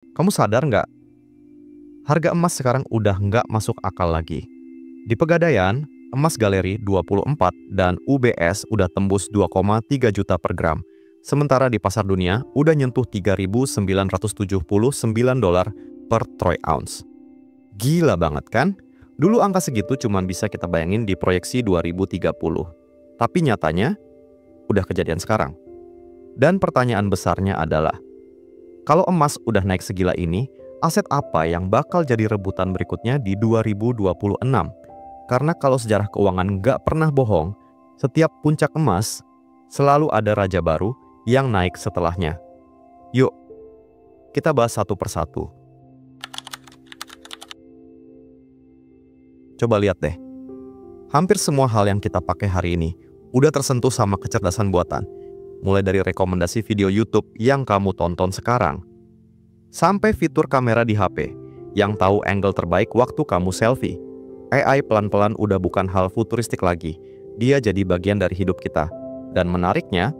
Kamu sadar nggak? Harga emas sekarang udah nggak masuk akal lagi. Di Pegadaian, emas galeri 24 dan UBS udah tembus 2,3 juta per gram. Sementara di pasar dunia udah nyentuh 3.979 dolar per troy ounce. Gila banget kan? Dulu angka segitu cuma bisa kita bayangin di proyeksi 2030. Tapi nyatanya udah kejadian sekarang. Dan pertanyaan besarnya adalah, kalau emas udah naik segila ini, aset apa yang bakal jadi rebutan berikutnya di 2026? Karena kalau sejarah keuangan nggak pernah bohong, setiap puncak emas selalu ada raja baru yang naik setelahnya. Yuk, kita bahas satu persatu. Coba lihat deh, hampir semua hal yang kita pakai hari ini udah tersentuh sama kecerdasan buatan. Mulai dari rekomendasi video YouTube yang kamu tonton sekarang, sampai fitur kamera di HP yang tahu angle terbaik waktu kamu selfie. AI pelan-pelan udah bukan hal futuristik lagi, dia jadi bagian dari hidup kita. Dan menariknya,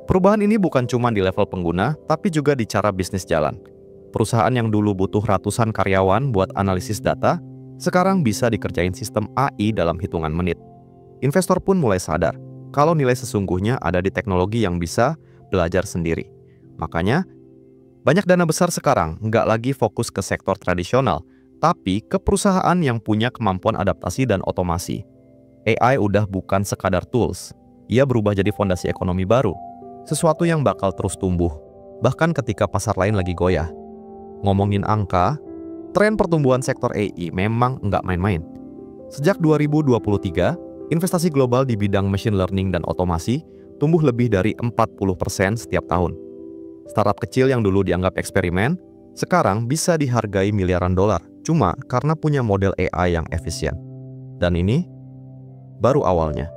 perubahan ini bukan cuma di level pengguna, tapi juga di cara bisnis jalan. Perusahaan yang dulu butuh ratusan karyawan buat analisis data, sekarang bisa dikerjain sistem AI dalam hitungan menit. Investor pun mulai sadar kalau nilai sesungguhnya ada di teknologi yang bisa belajar sendiri. Makanya, banyak dana besar sekarang nggak lagi fokus ke sektor tradisional, tapi ke perusahaan yang punya kemampuan adaptasi dan otomasi. AI udah bukan sekadar tools, ia berubah jadi fondasi ekonomi baru, sesuatu yang bakal terus tumbuh, bahkan ketika pasar lain lagi goyah. Ngomongin angka, tren pertumbuhan sektor AI memang nggak main-main. Sejak 2023, investasi global di bidang machine learning dan otomasi tumbuh lebih dari 40% setiap tahun. Startup kecil yang dulu dianggap eksperimen, sekarang bisa dihargai miliaran dolar, cuma karena punya model AI yang efisien. Dan ini baru awalnya.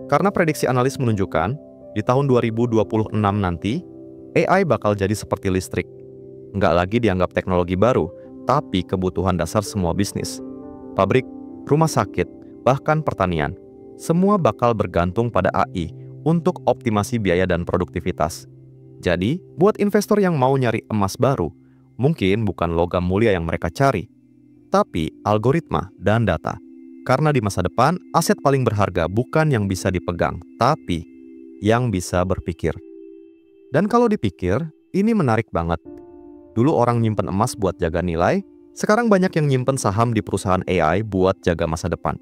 Karena prediksi analis menunjukkan, di tahun 2026 nanti, AI bakal jadi seperti listrik. Nggak lagi dianggap teknologi baru, tapi kebutuhan dasar semua bisnis. Pabrik, rumah sakit, bahkan pertanian, semua bakal bergantung pada AI untuk optimasi biaya dan produktivitas. Jadi, buat investor yang mau nyari emas baru, mungkin bukan logam mulia yang mereka cari, tapi algoritma dan data. Karena di masa depan, aset paling berharga bukan yang bisa dipegang, tapi yang bisa berpikir. Dan kalau dipikir, ini menarik banget. Dulu orang nyimpen emas buat jaga nilai, sekarang banyak yang nyimpen saham di perusahaan AI buat jaga masa depan.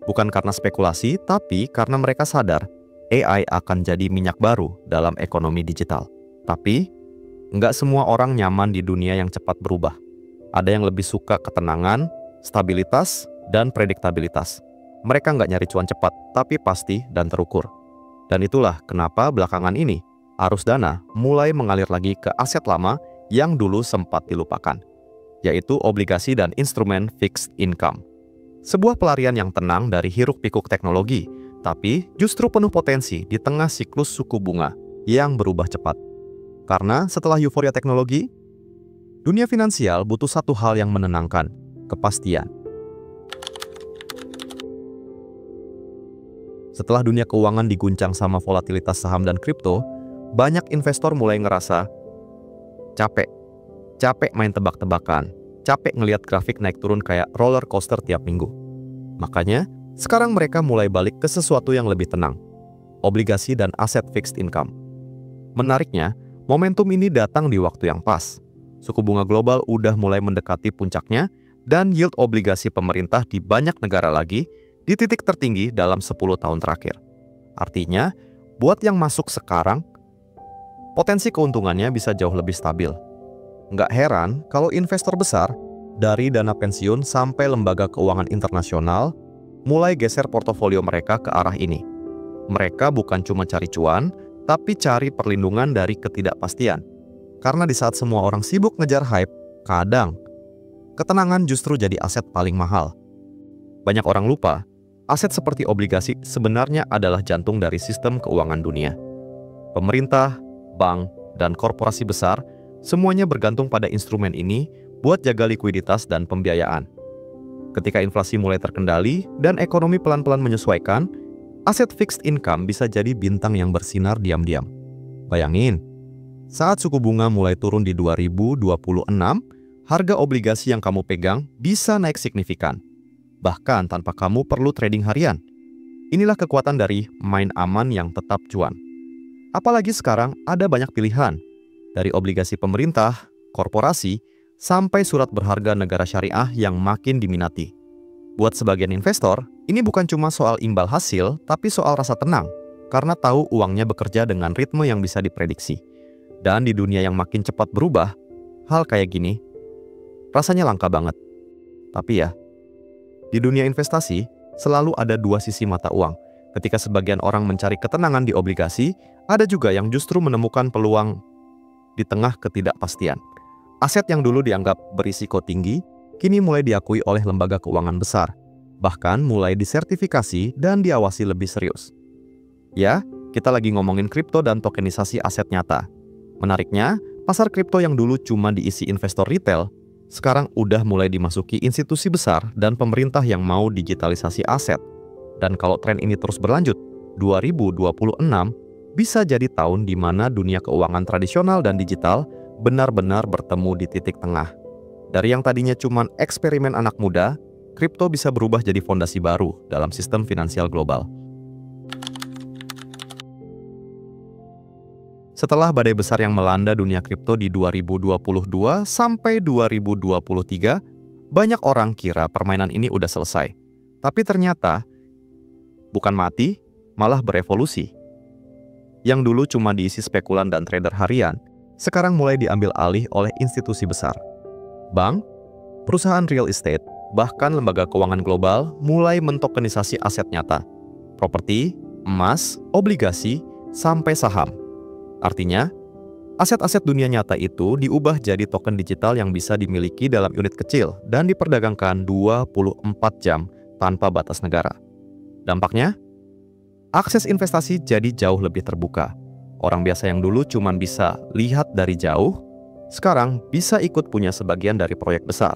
Bukan karena spekulasi, tapi karena mereka sadar AI akan jadi minyak baru dalam ekonomi digital. Tapi, nggak semua orang nyaman di dunia yang cepat berubah. Ada yang lebih suka ketenangan, stabilitas, dan prediktabilitas. Mereka nggak nyari cuan cepat, tapi pasti dan terukur. Dan itulah kenapa belakangan ini, arus dana mulai mengalir lagi ke aset lama yang dulu sempat dilupakan, yaitu obligasi dan instrumen fixed income. Sebuah pelarian yang tenang dari hiruk-pikuk teknologi, tapi justru penuh potensi di tengah siklus suku bunga yang berubah cepat. Karena setelah euforia teknologi, dunia finansial butuh satu hal yang menenangkan, kepastian. Setelah dunia keuangan diguncang sama volatilitas saham dan kripto, banyak investor mulai ngerasa capek main tebak-tebakan, capek ngelihat grafik naik turun kayak roller coaster tiap minggu. Makanya, sekarang mereka mulai balik ke sesuatu yang lebih tenang, obligasi dan aset fixed income. Menariknya, momentum ini datang di waktu yang pas. Suku bunga global udah mulai mendekati puncaknya, dan yield obligasi pemerintah di banyak negara lagi di titik tertinggi dalam 10 tahun terakhir. Artinya, buat yang masuk sekarang, potensi keuntungannya bisa jauh lebih stabil. Nggak heran kalau investor besar, dari dana pensiun sampai lembaga keuangan internasional, mulai geser portofolio mereka ke arah ini. Mereka bukan cuma cari cuan, tapi cari perlindungan dari ketidakpastian. Karena di saat semua orang sibuk ngejar hype, kadang ketenangan justru jadi aset paling mahal. Banyak orang lupa, aset seperti obligasi sebenarnya adalah jantung dari sistem keuangan dunia. Pemerintah, bank, dan korporasi besar semuanya bergantung pada instrumen ini buat jaga likuiditas dan pembiayaan. Ketika inflasi mulai terkendali dan ekonomi pelan-pelan menyesuaikan, aset fixed income bisa jadi bintang yang bersinar diam-diam. Bayangin, Saat suku bunga mulai turun di 2026, harga obligasi yang kamu pegang bisa naik signifikan, bahkan tanpa kamu perlu trading harian. Inilah kekuatan dari main aman yang tetap cuan. Apalagi sekarang ada banyak pilihan, dari obligasi pemerintah, korporasi, sampai surat berharga negara syariah yang makin diminati. Buat sebagian investor, ini bukan cuma soal imbal hasil, tapi soal rasa tenang, karena tahu uangnya bekerja dengan ritme yang bisa diprediksi. Dan di dunia yang makin cepat berubah, hal kayak gini rasanya langka banget. Tapi ya, di dunia investasi selalu ada dua sisi mata uang. Ketika sebagian orang mencari ketenangan di obligasi, ada juga yang justru menemukan peluang di tengah ketidakpastian. Aset yang dulu dianggap berisiko tinggi, kini mulai diakui oleh lembaga keuangan besar, bahkan mulai disertifikasi dan diawasi lebih serius. Ya, kita lagi ngomongin kripto dan tokenisasi aset nyata. Menariknya, pasar kripto yang dulu cuma diisi investor retail, sekarang udah mulai dimasuki institusi besar dan pemerintah yang mau digitalisasi aset. Dan kalau tren ini terus berlanjut, 2026 bisa jadi tahun di mana dunia keuangan tradisional dan digital benar-benar bertemu di titik tengah. Dari yang tadinya cuma eksperimen anak muda, kripto bisa berubah jadi fondasi baru dalam sistem finansial global. Setelah badai besar yang melanda dunia kripto di 2022 sampai 2023, banyak orang kira permainan ini udah selesai. Tapi ternyata, bukan mati, malah berevolusi. Yang dulu cuma diisi spekulan dan trader harian, sekarang mulai diambil alih oleh institusi besar. Bank, perusahaan real estate, bahkan lembaga keuangan global mulai mentokenisasi aset nyata. Properti, emas, obligasi, sampai saham. Artinya, aset-aset dunia nyata itu diubah jadi token digital yang bisa dimiliki dalam unit kecil dan diperdagangkan 24 jam tanpa batas negara. Dampaknya, akses investasi jadi jauh lebih terbuka. Orang biasa yang dulu cuma bisa lihat dari jauh, sekarang bisa ikut punya sebagian dari proyek besar.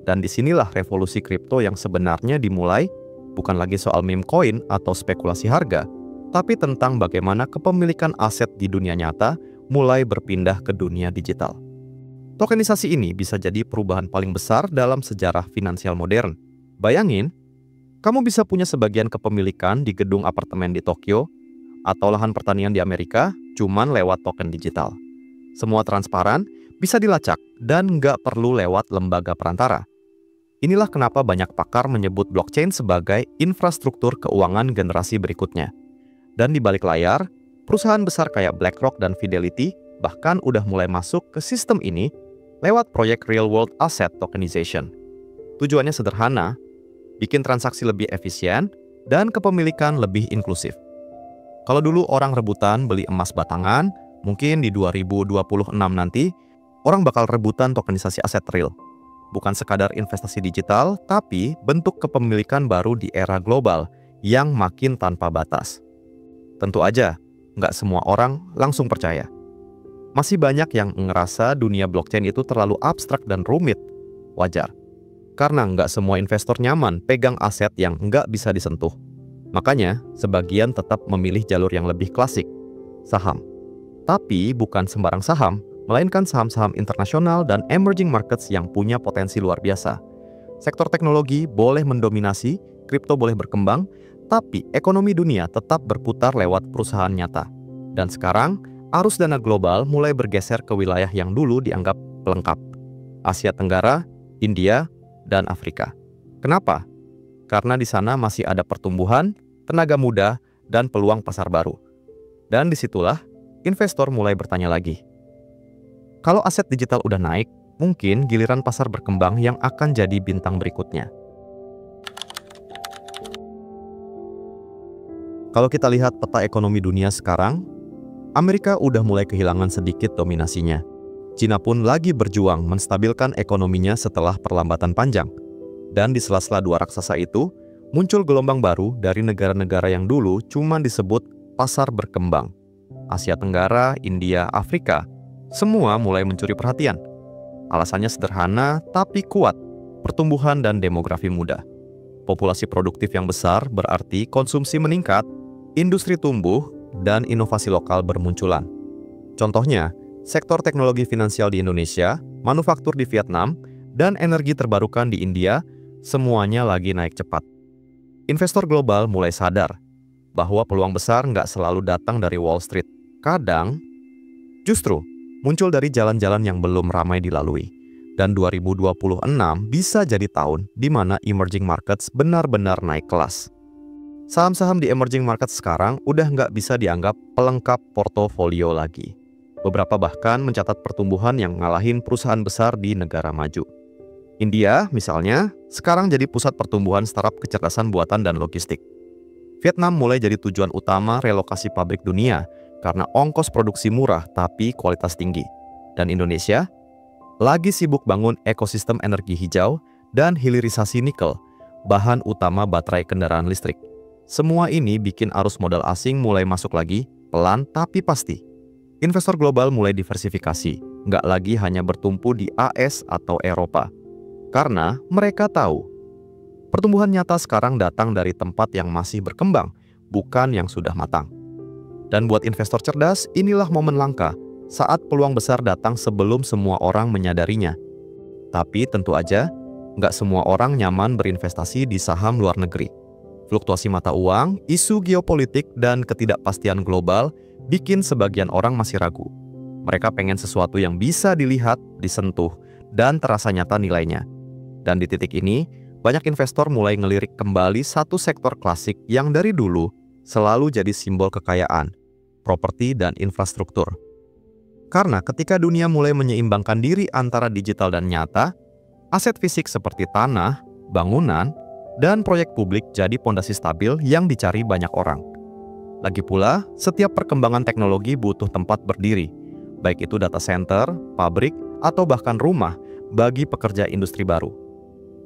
Dan disinilah revolusi kripto yang sebenarnya dimulai, bukan lagi soal meme coin atau spekulasi harga, tapi tentang bagaimana kepemilikan aset di dunia nyata mulai berpindah ke dunia digital. Tokenisasi ini bisa jadi perubahan paling besar dalam sejarah finansial modern. Bayangin, kamu bisa punya sebagian kepemilikan di gedung apartemen di Tokyo atau lahan pertanian di Amerika cuman lewat token digital. Semua transparan, bisa dilacak, dan nggak perlu lewat lembaga perantara. Inilah kenapa banyak pakar menyebut blockchain sebagai infrastruktur keuangan generasi berikutnya. Dan di balik layar, perusahaan besar kayak BlackRock dan Fidelity bahkan udah mulai masuk ke sistem ini lewat proyek Real World Asset Tokenization. Tujuannya sederhana, bikin transaksi lebih efisien dan kepemilikan lebih inklusif. Kalau dulu orang rebutan beli emas batangan, mungkin di 2026 nanti, orang bakal rebutan tokenisasi aset real. Bukan sekadar investasi digital, tapi bentuk kepemilikan baru di era global yang makin tanpa batas. Tentu aja, nggak semua orang langsung percaya. Masih banyak yang ngerasa dunia blockchain itu terlalu abstrak dan rumit. Wajar, karena nggak semua investor nyaman pegang aset yang nggak bisa disentuh. Makanya, sebagian tetap memilih jalur yang lebih klasik, saham. Tapi bukan sembarang saham, melainkan saham-saham internasional dan emerging markets yang punya potensi luar biasa. Sektor teknologi boleh mendominasi, kripto boleh berkembang, tapi ekonomi dunia tetap berputar lewat perusahaan nyata. Dan sekarang, arus dana global mulai bergeser ke wilayah yang dulu dianggap pelengkap. Asia Tenggara, India, dan Afrika. Kenapa? Karena di sana masih ada pertumbuhan, tenaga muda, dan peluang pasar baru. Dan disitulah, investor mulai bertanya lagi. Kalau aset digital udah naik, mungkin giliran pasar berkembang yang akan jadi bintang berikutnya. Kalau kita lihat peta ekonomi dunia sekarang, Amerika udah mulai kehilangan sedikit dominasinya. Cina pun lagi berjuang menstabilkan ekonominya setelah perlambatan panjang. Dan di sela-sela dua raksasa itu, muncul gelombang baru dari negara-negara yang dulu cuma disebut pasar berkembang. Asia Tenggara, India, Afrika, semua mulai mencuri perhatian. Alasannya sederhana tapi kuat, pertumbuhan dan demografi muda. Populasi produktif yang besar berarti konsumsi meningkat, industri tumbuh, dan inovasi lokal bermunculan. Contohnya, sektor teknologi finansial di Indonesia, manufaktur di Vietnam, dan energi terbarukan di India, semuanya lagi naik cepat. Investor global mulai sadar bahwa peluang besar nggak selalu datang dari Wall Street. Kadang, justru muncul dari jalan-jalan yang belum ramai dilalui. Dan 2026 bisa jadi tahun di mana emerging markets benar-benar naik kelas. Saham-saham di emerging market sekarang udah nggak bisa dianggap pelengkap portofolio lagi. Beberapa bahkan mencatat pertumbuhan yang ngalahin perusahaan besar di negara maju. India, misalnya, sekarang jadi pusat pertumbuhan startup kecerdasan buatan dan logistik. Vietnam mulai jadi tujuan utama relokasi pabrik dunia karena ongkos produksi murah tapi kualitas tinggi. Dan Indonesia lagi sibuk bangun ekosistem energi hijau dan hilirisasi nikel, bahan utama baterai kendaraan listrik. Semua ini bikin arus modal asing mulai masuk lagi, pelan tapi pasti. Investor global mulai diversifikasi, nggak lagi hanya bertumpu di AS atau Eropa. Karena mereka tahu, pertumbuhan nyata sekarang datang dari tempat yang masih berkembang, bukan yang sudah matang. Dan buat investor cerdas, inilah momen langka saat peluang besar datang sebelum semua orang menyadarinya. Tapi tentu aja, nggak semua orang nyaman berinvestasi di saham luar negeri. Fluktuasi mata uang, isu geopolitik, dan ketidakpastian global bikin sebagian orang masih ragu. Mereka pengen sesuatu yang bisa dilihat, disentuh, dan terasa nyata nilainya. Dan di titik ini, banyak investor mulai ngelirik kembali satu sektor klasik yang dari dulu selalu jadi simbol kekayaan, properti dan infrastruktur. Karena ketika dunia mulai menyeimbangkan diri antara digital dan nyata, aset fisik seperti tanah, bangunan, dan proyek publik jadi pondasi stabil yang dicari banyak orang. Lagi pula, setiap perkembangan teknologi butuh tempat berdiri, baik itu data center, pabrik, atau bahkan rumah bagi pekerja industri baru.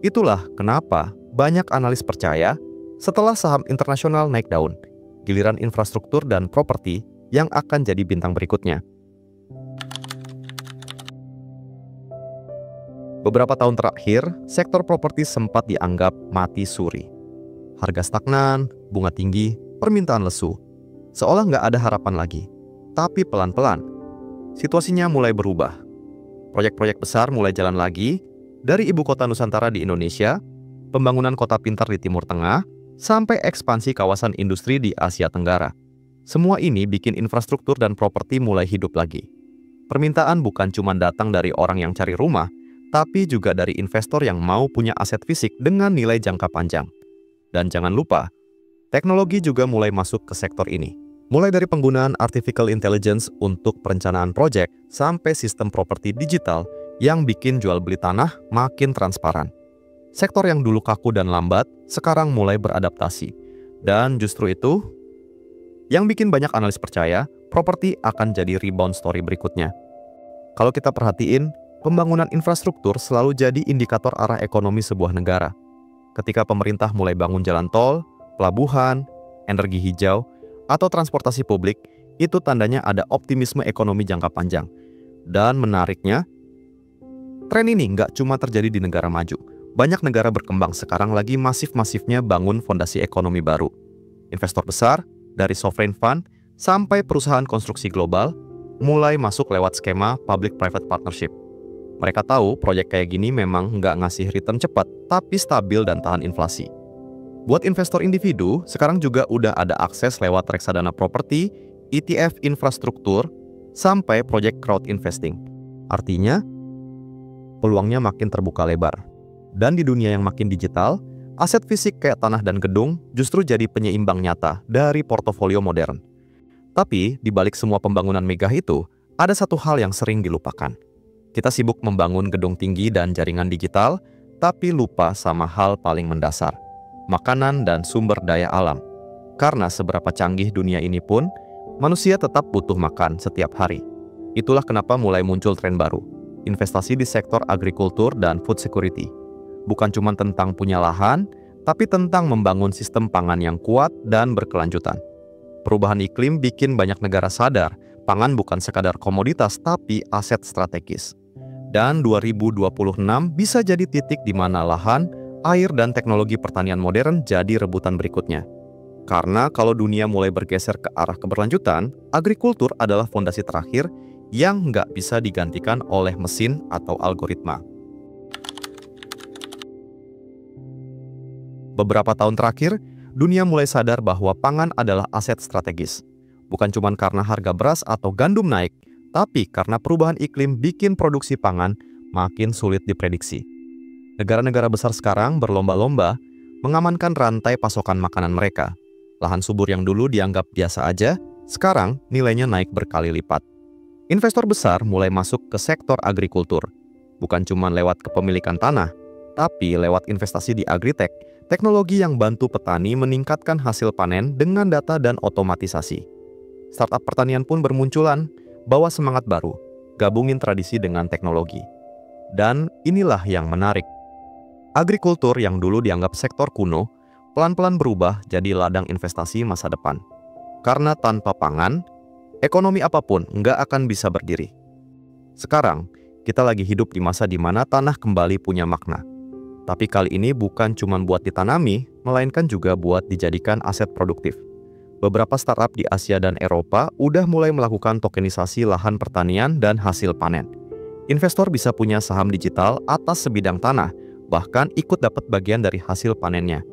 Itulah kenapa banyak analis percaya setelah saham internasional naik daun, giliran infrastruktur dan properti yang akan jadi bintang berikutnya. Beberapa tahun terakhir, sektor properti sempat dianggap mati suri. Harga stagnan, bunga tinggi, permintaan lesu. Seolah nggak ada harapan lagi. Tapi pelan-pelan, situasinya mulai berubah. Proyek-proyek besar mulai jalan lagi, dari ibu kota Nusantara di Indonesia, pembangunan kota pintar di Timur Tengah, sampai ekspansi kawasan industri di Asia Tenggara. Semua ini bikin infrastruktur dan properti mulai hidup lagi. Permintaan bukan cuma datang dari orang yang cari rumah, tapi juga dari investor yang mau punya aset fisik dengan nilai jangka panjang. Dan jangan lupa, teknologi juga mulai masuk ke sektor ini. Mulai dari penggunaan artificial intelligence untuk perencanaan proyek sampai sistem properti digital yang bikin jual beli tanah makin transparan. Sektor yang dulu kaku dan lambat, sekarang mulai beradaptasi. Dan justru itu, yang bikin banyak analis percaya, properti akan jadi rebound story berikutnya. Kalau kita perhatiin, pembangunan infrastruktur selalu jadi indikator arah ekonomi sebuah negara. Ketika pemerintah mulai bangun jalan tol, pelabuhan, energi hijau, atau transportasi publik, itu tandanya ada optimisme ekonomi jangka panjang. Dan menariknya, tren ini nggak cuma terjadi di negara maju. Banyak negara berkembang sekarang lagi masif-masifnya bangun fondasi ekonomi baru. Investor besar, dari sovereign fund sampai perusahaan konstruksi global, mulai masuk lewat skema public-private partnership. Mereka tahu proyek kayak gini memang nggak ngasih return cepat, tapi stabil dan tahan inflasi. Buat investor individu, sekarang juga udah ada akses lewat reksadana properti, ETF infrastruktur, sampai proyek crowd investing. Artinya, peluangnya makin terbuka lebar. Dan di dunia yang makin digital, aset fisik kayak tanah dan gedung justru jadi penyeimbang nyata dari portofolio modern. Tapi, di balik semua pembangunan megah itu, ada satu hal yang sering dilupakan. Kita sibuk membangun gedung tinggi dan jaringan digital, tapi lupa sama hal paling mendasar, makanan dan sumber daya alam. Karena seberapa canggih dunia ini pun, manusia tetap butuh makan setiap hari. Itulah kenapa mulai muncul tren baru, investasi di sektor agrikultur dan food security. Bukan cuma tentang punya lahan, tapi tentang membangun sistem pangan yang kuat dan berkelanjutan. Perubahan iklim bikin banyak negara sadar, pangan bukan sekadar komoditas tapi aset strategis. Dan 2026 bisa jadi titik di mana lahan, air, dan teknologi pertanian modern jadi rebutan berikutnya. Karena kalau dunia mulai bergeser ke arah keberlanjutan, agrikultur adalah fondasi terakhir yang nggak bisa digantikan oleh mesin atau algoritma. Beberapa tahun terakhir, dunia mulai sadar bahwa pangan adalah aset strategis. Bukan cuma karena harga beras atau gandum naik, tapi karena perubahan iklim bikin produksi pangan makin sulit diprediksi. Negara-negara besar sekarang berlomba-lomba mengamankan rantai pasokan makanan mereka. Lahan subur yang dulu dianggap biasa aja, sekarang nilainya naik berkali lipat. Investor besar mulai masuk ke sektor agrikultur, bukan cuma lewat kepemilikan tanah, tapi lewat investasi di agritech, teknologi yang bantu petani meningkatkan hasil panen dengan data dan otomatisasi. Startup pertanian pun bermunculan, bawa semangat baru, gabungin tradisi dengan teknologi. Dan inilah yang menarik. Agrikultur yang dulu dianggap sektor kuno, pelan-pelan berubah jadi ladang investasi masa depan. Karena tanpa pangan, ekonomi apapun nggak akan bisa berdiri. Sekarang, kita lagi hidup di masa di mana tanah kembali punya makna. Tapi kali ini bukan cuma buat ditanami, melainkan juga buat dijadikan aset produktif. Beberapa startup di Asia dan Eropa udah mulai melakukan tokenisasi lahan pertanian dan hasil panen. Investor bisa punya saham digital atas sebidang tanah, bahkan ikut dapat bagian dari hasil panennya.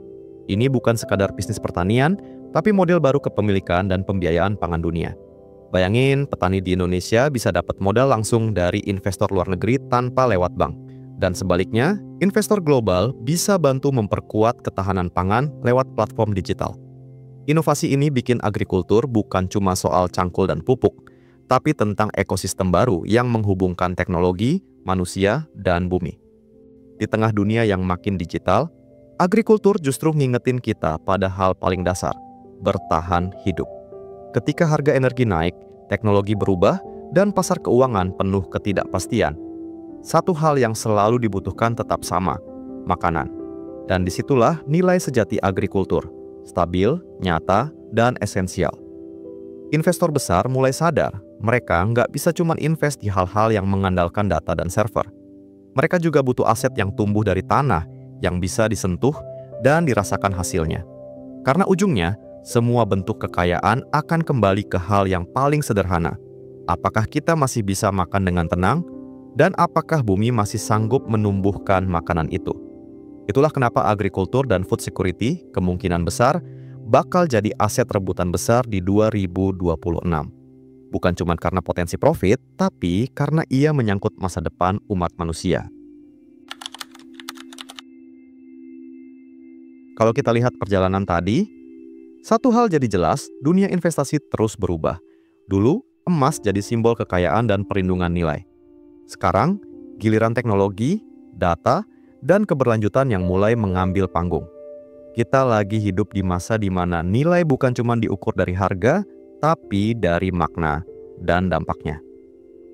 Ini bukan sekadar bisnis pertanian, tapi model baru kepemilikan dan pembiayaan pangan dunia. Bayangin, petani di Indonesia bisa dapat modal langsung dari investor luar negeri tanpa lewat bank. Dan sebaliknya, investor global bisa bantu memperkuat ketahanan pangan lewat platform digital. Inovasi ini bikin agrikultur bukan cuma soal cangkul dan pupuk, tapi tentang ekosistem baru yang menghubungkan teknologi, manusia, dan bumi. Di tengah dunia yang makin digital, agrikultur justru ngingetin kita pada hal paling dasar, bertahan hidup. Ketika harga energi naik, teknologi berubah, dan pasar keuangan penuh ketidakpastian, satu hal yang selalu dibutuhkan tetap sama, makanan. Dan disitulah nilai sejati agrikultur, stabil, nyata, dan esensial. Investor besar mulai sadar, mereka nggak bisa cuma invest di hal-hal yang mengandalkan data dan server. Mereka juga butuh aset yang tumbuh dari tanah, yang bisa disentuh dan dirasakan hasilnya. Karena ujungnya, semua bentuk kekayaan akan kembali ke hal yang paling sederhana. Apakah kita masih bisa makan dengan tenang? Dan apakah bumi masih sanggup menumbuhkan makanan itu? Itulah kenapa agrikultur dan food security kemungkinan besar bakal jadi aset rebutan besar di 2026. Bukan cuma karena potensi profit, tapi karena ia menyangkut masa depan umat manusia. Kalau kita lihat perjalanan tadi, satu hal jadi jelas, dunia investasi terus berubah. Dulu, emas jadi simbol kekayaan dan perlindungan nilai. Sekarang, giliran teknologi, data, dan keberlanjutan yang mulai mengambil panggung. Kita lagi hidup di masa di mana nilai bukan cuma diukur dari harga, tapi dari makna dan dampaknya.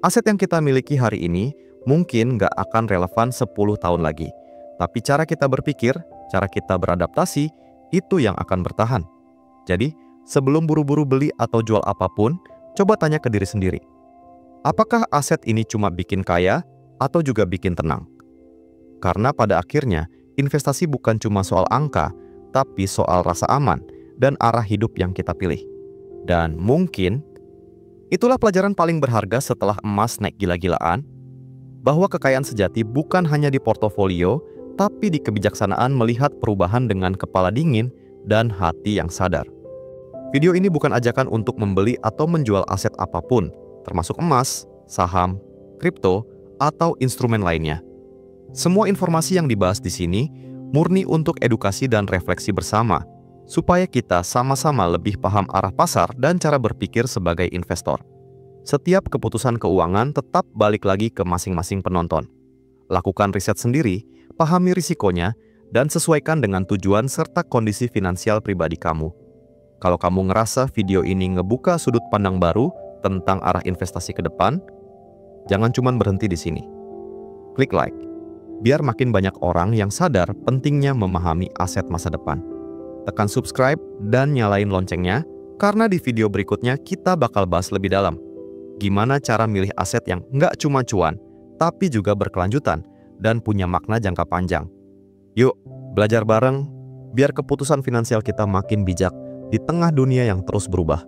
Aset yang kita miliki hari ini mungkin nggak akan relevan 10 tahun lagi. Tapi cara kita berpikir, cara kita beradaptasi, itu yang akan bertahan. Jadi, sebelum buru-buru beli atau jual apapun, coba tanya ke diri sendiri. Apakah aset ini cuma bikin kaya atau juga bikin tenang? Karena pada akhirnya, investasi bukan cuma soal angka, tapi soal rasa aman dan arah hidup yang kita pilih. Dan mungkin, itulah pelajaran paling berharga setelah emas naik gila-gilaan, bahwa kekayaan sejati bukan hanya di portofolio, tapi di kebijaksanaan melihat perubahan dengan kepala dingin dan hati yang sadar. Video ini bukan ajakan untuk membeli atau menjual aset apapun, termasuk emas, saham, kripto, atau instrumen lainnya. Semua informasi yang dibahas di sini murni untuk edukasi dan refleksi bersama, supaya kita sama-sama lebih paham arah pasar dan cara berpikir sebagai investor. Setiap keputusan keuangan tetap balik lagi ke masing-masing penonton. Lakukan riset sendiri, pahami risikonya, dan sesuaikan dengan tujuan serta kondisi finansial pribadi kamu. Kalau kamu ngerasa video ini ngebuka sudut pandang baru tentang arah investasi ke depan, jangan cuma berhenti di sini. Klik like, biar makin banyak orang yang sadar pentingnya memahami aset masa depan. Tekan subscribe dan nyalain loncengnya, karena di video berikutnya kita bakal bahas lebih dalam. Gimana cara milih aset yang nggak cuma cuan, tapi juga berkelanjutan dan punya makna jangka panjang. Yuk, belajar bareng, biar keputusan finansial kita makin bijak di tengah dunia yang terus berubah.